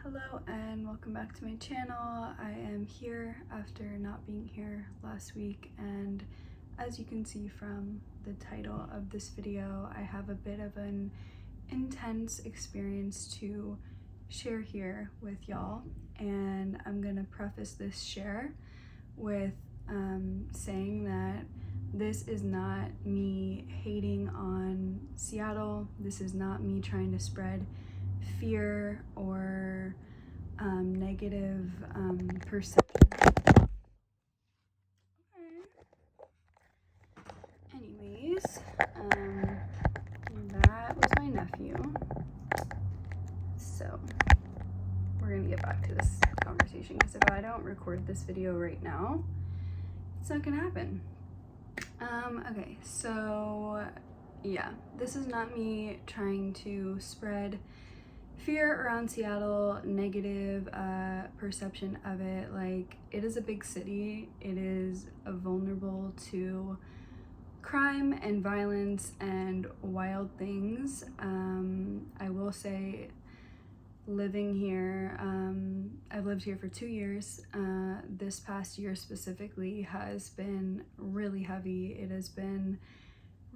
Hello and welcome back to my channel. I am here after not being here last week, and as you can see from the title of this video, I have a bit of an intense experience to share here with y'all, and I'm gonna preface this share with saying that this is not me hating on Seattle. This is not me trying to spread fear or negative perception. Anyways, that was my nephew. So we're gonna get back to this conversation, because if I don't record this video right now, it's not gonna happen. Okay, so yeah, this is not me trying to spread fear around Seattle, negative perception of it. Like, it is a big city. It is vulnerable to crime and violence and wild things. I will say, living here, I've lived here for 2 years. This past year specifically has been really heavy. It has been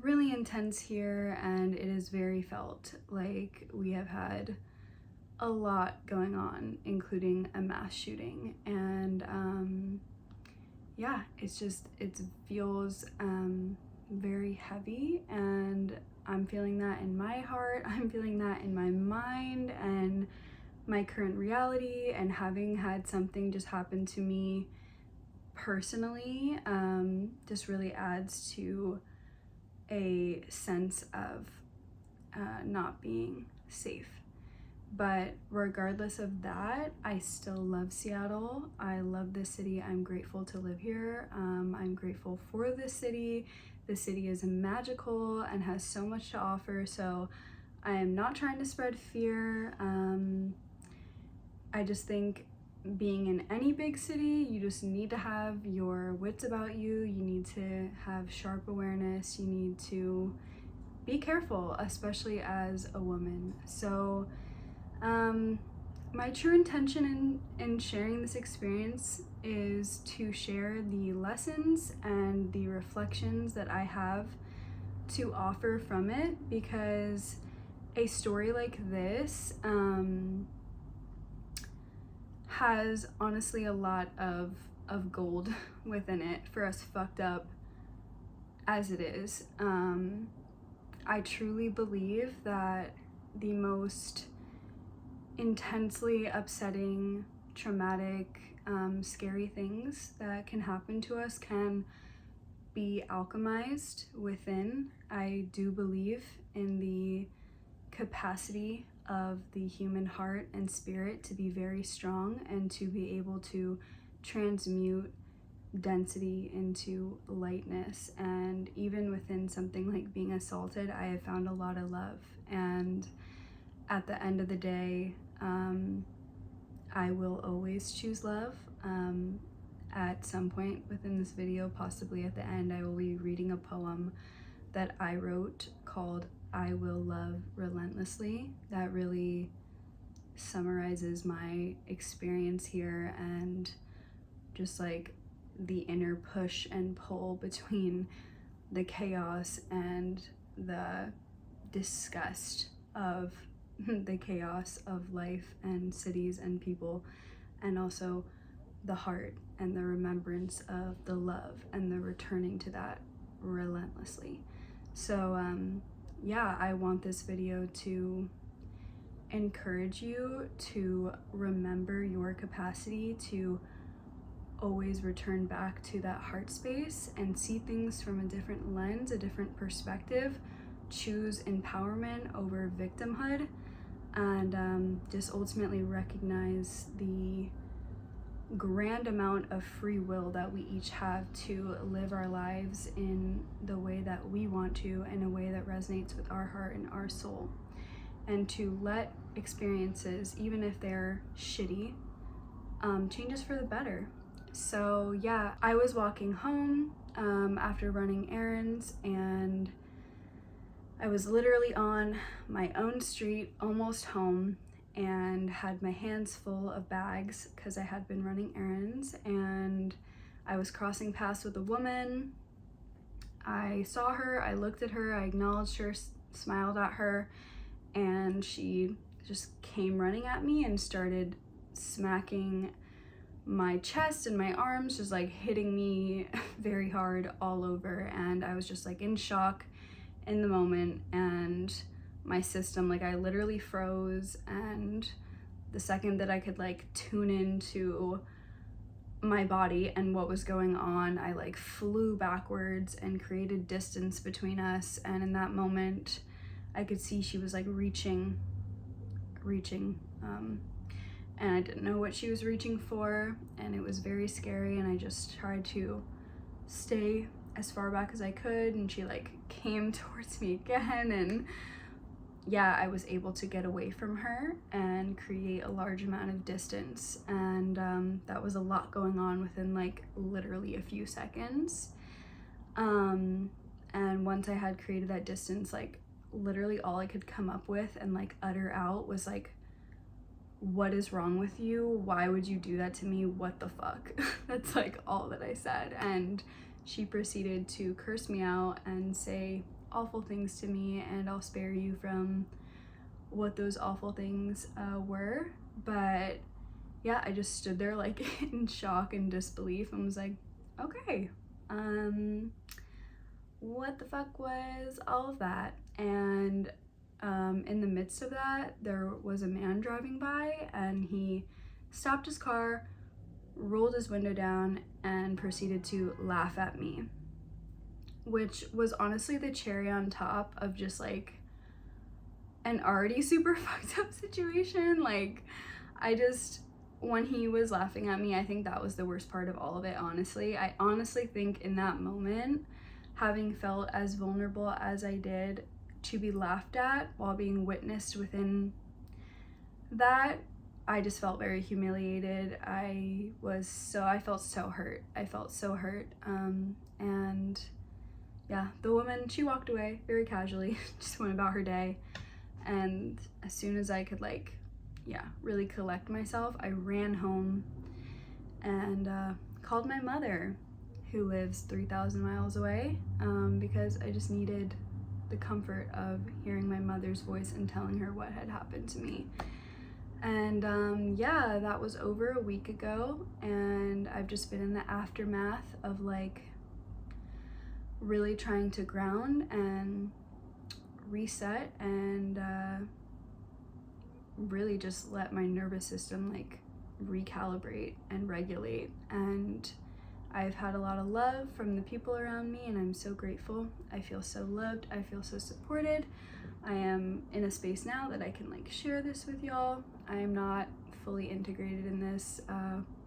really intense here, and it is very felt. Like, we have had a lot going on, including a mass shooting, and yeah, it feels very heavy, and I'm feeling that in my heart. I'm feeling that in my mind and my current reality, and having had something just happen to me personally just really adds to a sense of not being safe. But regardless of that, I still love Seattle. I love this city. I'm grateful to live here. I'm grateful for this city. The city is magical and has so much to offer. So I am not trying to spread fear. I just think being in any big city, you just need to have your wits about you. You need to have sharp awareness. You need to be careful, especially as a woman. So my true intention in sharing this experience is to share the lessons and the reflections that I have to offer from it, because a story like this has honestly a lot of gold within it for us fucked up as it is. I truly believe that the most intensely upsetting, traumatic, scary things that can happen to us can be alchemized within. I do believe in the capacity of the human heart and spirit to be very strong and to be able to transmute density into lightness. And even within something like being assaulted, I have found a lot of love. And at the end of the day, I will always choose love. At some point within this video, possibly at the end, I will be reading a poem that I wrote called I Will Love Relentlessly, that really summarizes my experience here and just like the inner push and pull between the chaos and the disgust of the chaos of life and cities and people, and also the heart and the remembrance of the love and the returning to that relentlessly. So yeah, I want this video to encourage you to remember your capacity to always return back to that heart space and see things from a different lens, a different perspective, choose empowerment over victimhood, and just ultimately recognize the grand amount of free will that we each have to live our lives in the way that we want to, in a way that resonates with our heart and our soul, and to let experiences, even if they're shitty, change us for the better. So yeah, I was walking home after running errands, and I was literally on my own street, almost home, and had my hands full of bags because I had been running errands, and I was crossing paths with a woman. I saw her, I looked at her, I acknowledged her, smiled at her, and she just came running at me and started smacking my chest and my arms, just like hitting me very hard all over. And I was just like in shock in the moment, and my system, like I literally froze. And the second that I could like tune into my body and what was going on, I like flew backwards and created distance between us. And in that moment I could see she was like reaching, and I didn't know what she was reaching for, and it was very scary. And I just tried to stay as far back as I could, and she like came towards me again, and yeah, I was able to get away from her and create a large amount of distance. And that was a lot going on within like literally a few seconds. And once I had created that distance, like literally all I could come up with and like utter out was like, "What is wrong with you? Why would you do that to me? What the fuck?" That's like all that I said. And she proceeded to curse me out and say awful things to me, and I'll spare you from what those awful things were. But yeah, I just stood there like in shock and disbelief and was like, okay, what the fuck was all of that? And in the midst of that, there was a man driving by, and he stopped his car, rolled his window down, and proceeded to laugh at me, which was honestly the cherry on top of just like an already super fucked up situation. Like, when he was laughing at me, I think that was the worst part of all of it, honestly. I honestly think in that moment, having felt as vulnerable as I did, to be laughed at while being witnessed within that, I just felt very humiliated. I felt so hurt. And yeah, the woman, she walked away very casually, just went about her day. And as soon as I could like, really collect myself, I ran home and called my mother, who lives 3,000 miles away, because I just needed the comfort of hearing my mother's voice and telling her what had happened to me. And that was over a week ago, and I've just been in the aftermath of like really trying to ground and reset and really just let my nervous system like recalibrate and regulate. And I've had a lot of love from the people around me, and I'm so grateful. I feel so loved. I feel so supported. I am in a space now that I can like share this with y'all. I am not fully integrated in this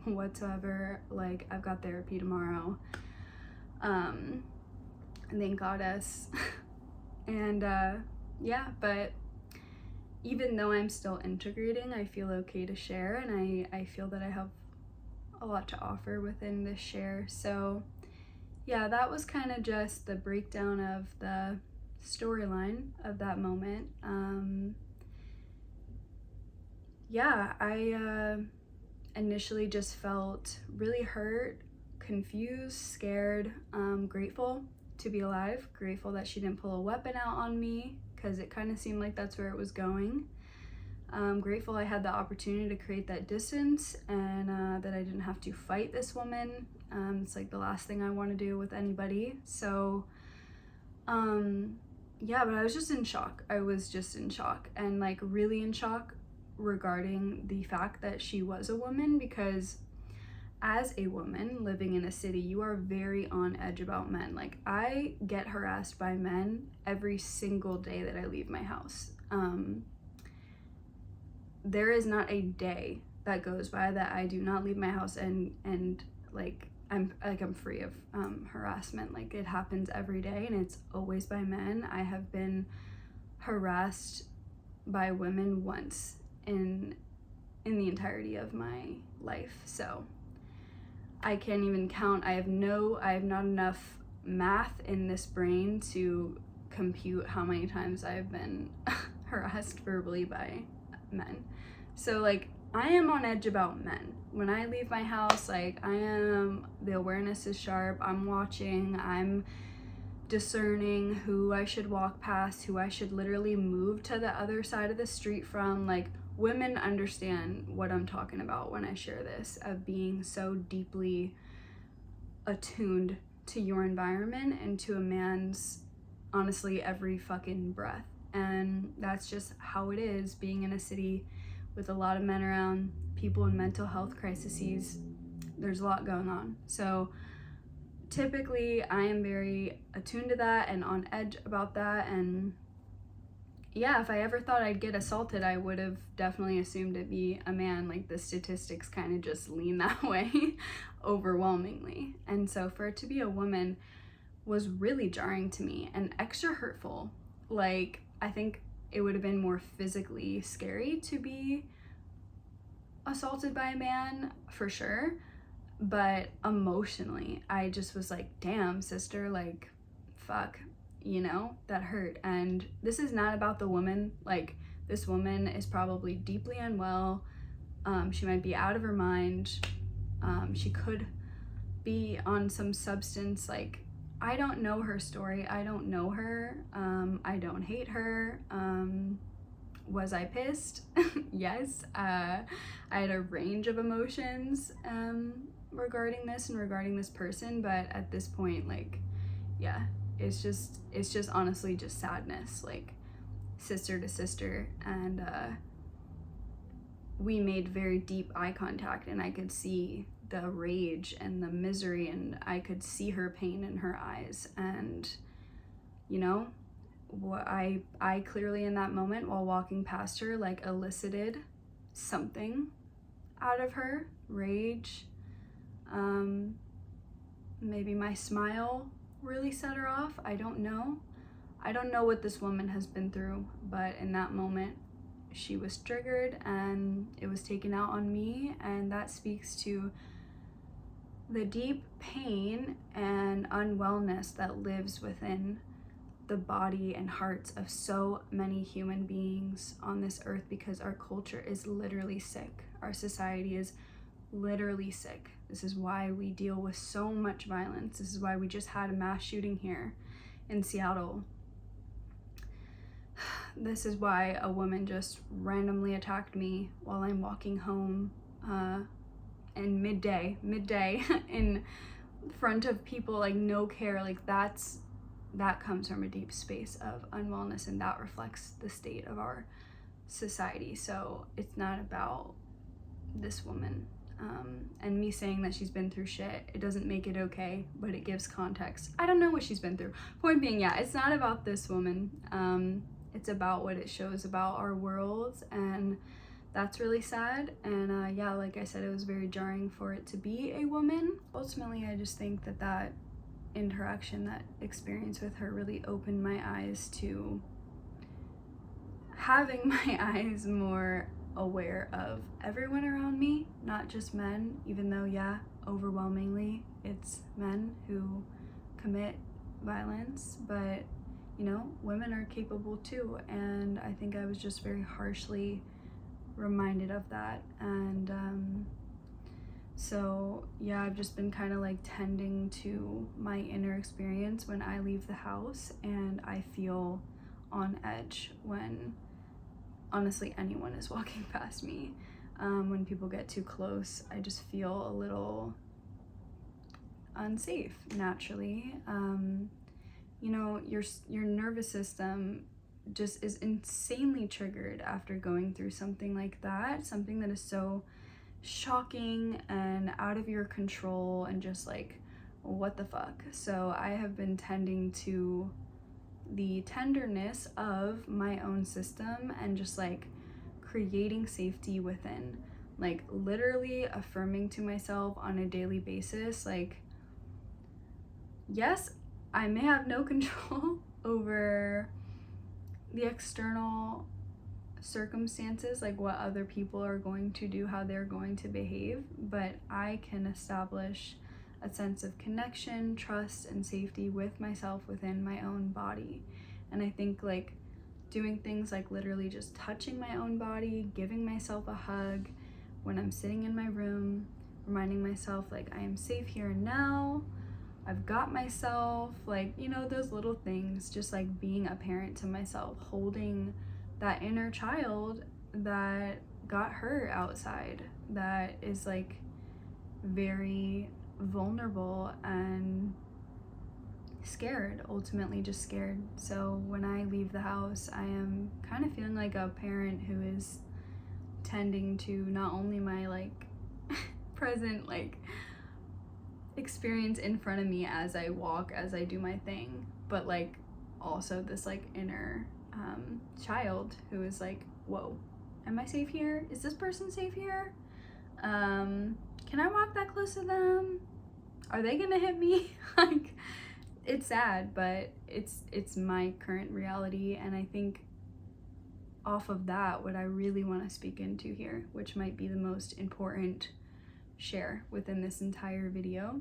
whatsoever. Like, I've got therapy tomorrow. And thank goddess. And but even though I'm still integrating, I feel okay to share, and I feel that I have a lot to offer within this share. So yeah, that was kind of just the breakdown of the storyline of that moment. I initially just felt really hurt, confused, scared, grateful to be alive, grateful that she didn't pull a weapon out on me, because it kind of seemed like that's where it was going. Grateful I had the opportunity to create that distance, and that I didn't have to fight this woman. It's like the last thing I want to do with anybody. So but I was just in shock. I was just in shock, and like really in shock regarding the fact that she was a woman, because as a woman living in a city, you are very on edge about men. Like, I get harassed by men every single day that I leave my house. There is not a day that goes by that I do not leave my house and like I'm free of harassment. Like, it happens every day, and it's always by men. I have been harassed by women once in the entirety of my life. So I can't even count. I have not enough math in this brain to compute how many times I've been harassed verbally by men. So like I am on edge about men. When I leave my house, like the awareness is sharp. I'm watching, I'm discerning who I should walk past, who I should literally move to the other side of the street from. Like, women understand what I'm talking about when I share this, of being so deeply attuned to your environment and to a man's, honestly, every fucking breath. And that's just how it is being in a city with a lot of men around, people in mental health crises. There's a lot going on. So typically I am very attuned to that and on edge about that. And yeah, if I ever thought I'd get assaulted, I would have definitely assumed it'd be a man. Like, the statistics kind of just lean that way overwhelmingly. And so for it to be a woman was really jarring to me and extra hurtful. Like, I think it would have been more physically scary to be assaulted by a man, for sure. But emotionally, I just was like, damn, sister, like, fuck, you know, that hurt. And this is not about the woman. Like, this woman is probably deeply unwell. She might be out of her mind. She could be on some substance. Like, I don't know her story. I don't know her. I don't hate her. Was I pissed? Yes. I had a range of emotions regarding this and regarding this person, but at this point, like, yeah, it's just honestly just sadness, like, sister to sister. And we made very deep eye contact, and I could see the rage and the misery, and I could see her pain in her eyes. And you know, what I clearly in that moment while walking past her, like, elicited something out of her, rage. Maybe my smile really set her off. I don't know what this woman has been through, but in that moment she was triggered and it was taken out on me. And that speaks to the deep pain and unwellness that lives within the body and hearts of so many human beings on this earth, because our culture is literally sick. Our society is literally sick. This is why we deal with so much violence. This is why we just had a mass shooting here in Seattle. This is why a woman just randomly attacked me while I'm walking home in midday in front of people, like, no care. Like, that comes from a deep space of unwellness, and that reflects the state of our society. So it's not about this woman. And me saying that she's been through shit, it doesn't make it okay, but it gives context. I don't know what she's been through. Point being, yeah, it's not about this woman. It's about what it shows about our world, and that's really sad. And yeah, like I said, it was very jarring for it to be a woman. Ultimately, I just think that interaction, that experience with her, really opened my eyes to having my eyes more aware of everyone around me, not just men, even though, yeah, overwhelmingly it's men who commit violence, but you know, women are capable too. And I think I was just very harshly reminded of that. And so yeah, I've just been kind of like tending to my inner experience when I leave the house, and I feel on edge when honestly anyone is walking past me. When people get too close, I just feel a little unsafe naturally. You know, your nervous system just is insanely triggered after going through something like that, something that is so shocking and out of your control, and just like, what the fuck. So I have been tending to the tenderness of my own system, and just like creating safety within, like literally affirming to myself on a daily basis, like, yes, I may have no control over the external circumstances, like what other people are going to do, how they're going to behave, but I can establish a sense of connection, trust, and safety with myself within my own body. And I think like doing things like literally just touching my own body, giving myself a hug when I'm sitting in my room, reminding myself like I am safe here and now, I've got myself, like, you know, those little things, just like being a parent to myself, holding that inner child that got hurt outside, that is like very vulnerable and scared, ultimately just scared. So when I leave the house, I am kind of feeling like a parent who is tending to not only my like present like experience in front of me as I walk, as I do my thing, but like also this like inner child who is like, whoa, am I safe here? Is this person safe here? Can I walk that close to them? Are they gonna hit me? Like, it's sad, but it's my current reality. And I think off of that, what I really want to speak into here, which might be the most important share within this entire video,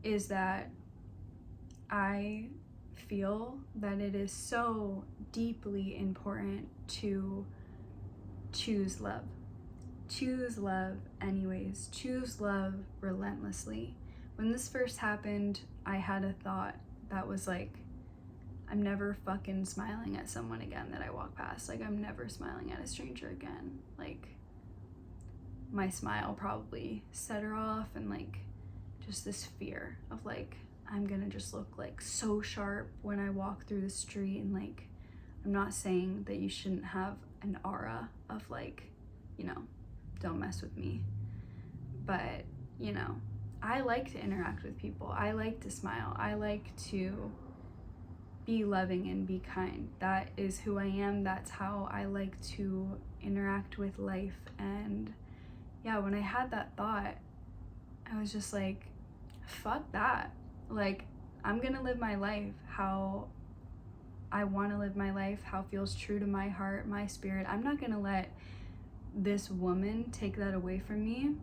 is that I feel that it is so deeply important to choose love. Choose love anyways. Choose love relentlessly. When this first happened, I had a thought that was like, I'm never fucking smiling at someone again that I walk past. Like, I'm never smiling at a stranger again. Like, my smile probably set her off, and like just this fear of like, I'm gonna just look like so sharp when I walk through the street. And like, I'm not saying that you shouldn't have an aura of like, you know, don't mess with me, but you know, I like to interact with people. I like to smile. I like to be loving and be kind. That is who I am. That's how I like to interact with life. And yeah, when I had that thought, I was just like, fuck that. Like, I'm gonna live my life how I want to live my life, how feels true to my heart, my spirit. I'm not gonna let this woman take that away from me.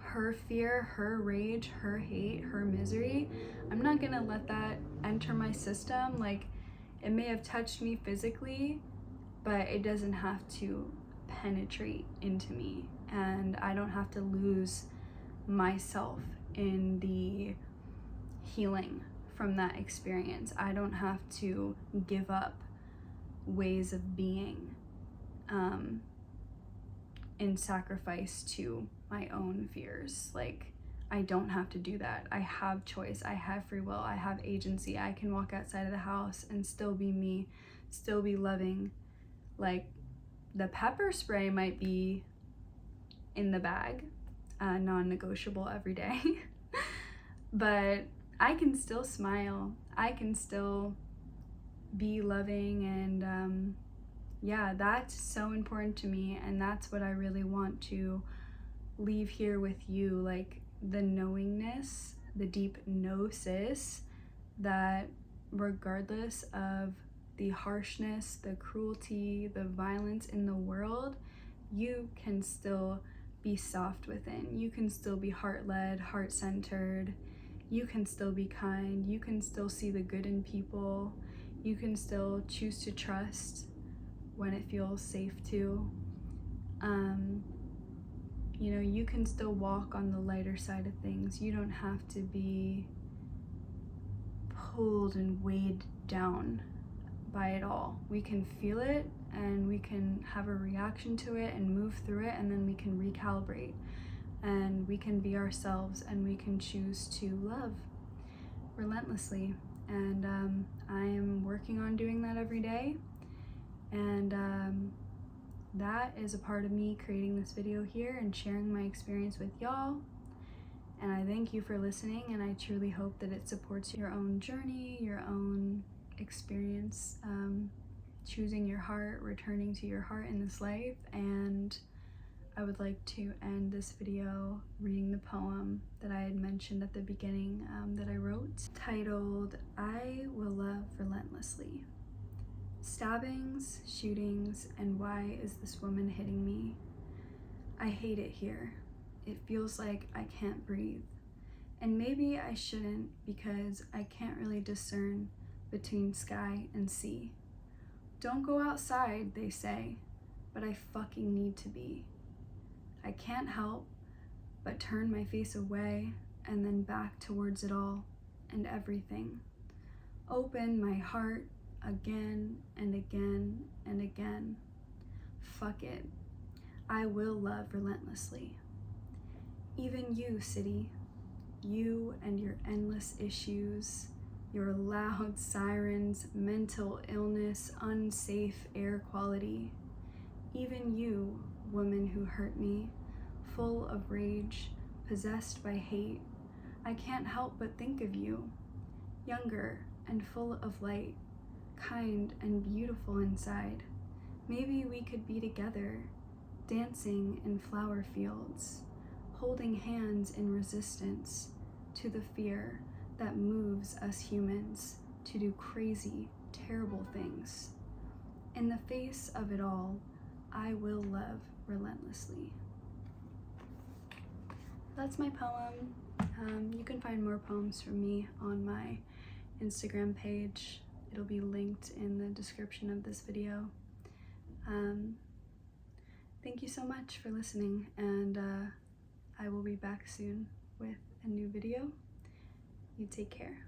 Her fear, her rage, her hate, her misery, I'm not gonna let that enter my system. Like, it may have touched me physically, but it doesn't have to penetrate into me, and I don't have to lose myself in the healing from that experience. I don't have to give up ways of being in sacrifice to my own fears. Like, I don't have to do that. I have choice. I have free will. I have agency. I can walk outside of the house and still be me, still be loving. Like, the pepper spray might be in the bag, non-negotiable every day, but I can still smile. I can still be loving, and yeah, that's so important to me, and that's what I really want to leave here with you. Like, the knowingness, the deep gnosis that regardless of the harshness, the cruelty, the violence in the world, you can still be soft within. You can still be heart-led, heart-centered. You can still be kind. You can still see the good in people. You can still choose to trust when it feels safe to. You know, you can still walk on the lighter side of things. You don't have to be pulled and weighed down by it all. We can feel it, and we can have a reaction to it and move through it, and then we can recalibrate, and we can be ourselves, and we can choose to love relentlessly. And I am working on doing that every day, and that is a part of me creating this video here and sharing my experience with y'all. And I thank you for listening, and I truly hope that it supports your own journey, your own experience, choosing your heart, returning to your heart in this life. And I would like to end this video reading the poem that I had mentioned at the beginning, that I wrote, titled, I Will Love Relentlessly. Stabbings, shootings, and why is this woman hitting me? I hate it here. It feels like I can't breathe. And maybe I shouldn't, because I can't really discern between sky and sea. Don't go outside, they say, but I fucking need to be. I can't help but turn my face away and then back towards it all and everything. Open my heart again and again and again. Fuck it. I will love relentlessly. Even you, city, you and your endless issues, your loud sirens, mental illness, unsafe air quality. Even you, woman who hurt me, full of rage, possessed by hate. I can't help but think of you, younger and full of light, kind and beautiful inside. Maybe we could be together, dancing in flower fields, holding hands in resistance to the fear that moves us humans to do crazy, terrible things. In the face of it all, I will love relentlessly. That's my poem. You can find more poems from me on my Instagram page. It'll be linked in the description of this video. Thank you so much for listening, and I will be back soon with a new video. You take care.